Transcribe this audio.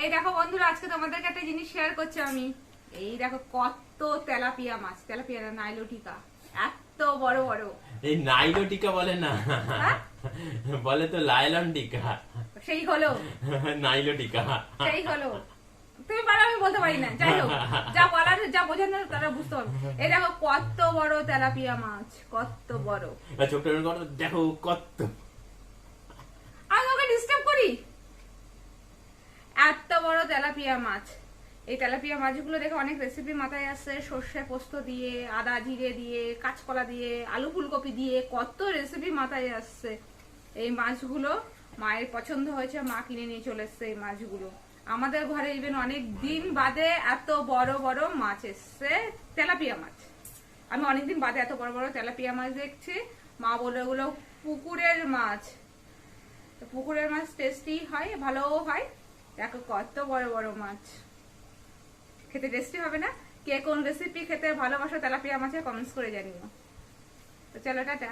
এই দেখো বন্ধুরা, আজকে তোমাদেরকে একটা জিনিস শেয়ার করছি আমি। এই দেখো কত তেলাপিয়া মাছ, তেলাপিয়া না, নাইলোটিকা, এত বড় বড়। এই নাইলোটিকা বলে না, হ্যাঁ? বলে তো লাইলন টিকা। সেই হলো, নাইলোটিকা সেই হলো। তুমি পারো, আমি বলতে পারি না। যাই হোক, যা বলার, যা বোঝানোর তারা বুঝতে পারবে। এই দেখো কত বড় তেলাপিয়া মাছ, কত বড়। ছোট্ট দেখো কত। আমি ওকে ডিস্টার্ব করি? এত বড় তেলাপিয়া মাছ। এই তেলাপিয়া মাছগুলো দেখে অনেক রেসিপি মাথায় আসছে, সর্ষে পোস্ত দিয়ে, আদা জিরে দিয়ে, কাঁচকলা দিয়ে, আলু ফুলকপি দিয়ে, কত রেসিপি মাথায় আসছে। এই মাছগুলো মায়ের পছন্দ হয়েছে, মা কিনে নিয়ে চলে এসছে এই মাছগুলো। আমাদের ঘরে ইভেন অনেক দিন বাদে এত বড় বড় মাছ এসছে, তেলাপিয়া মাছ। আমি অনেকদিন বাদে এত বড় বড় তেলাপিয়া মাছ দেখছি। মা বলে ওগুলো পুকুরের মাছ। পুকুরের মাছ টেস্টি হয়, ভালোও হয়। দেখো কত বড় বড় মাছ, খেতে টেস্টি হবে না? কে কোন রেসিপি খেতে ভালোবাসো তেলাপিয়া মাছের, কমেন্টস করে জানিও। তো চলো, টাটা।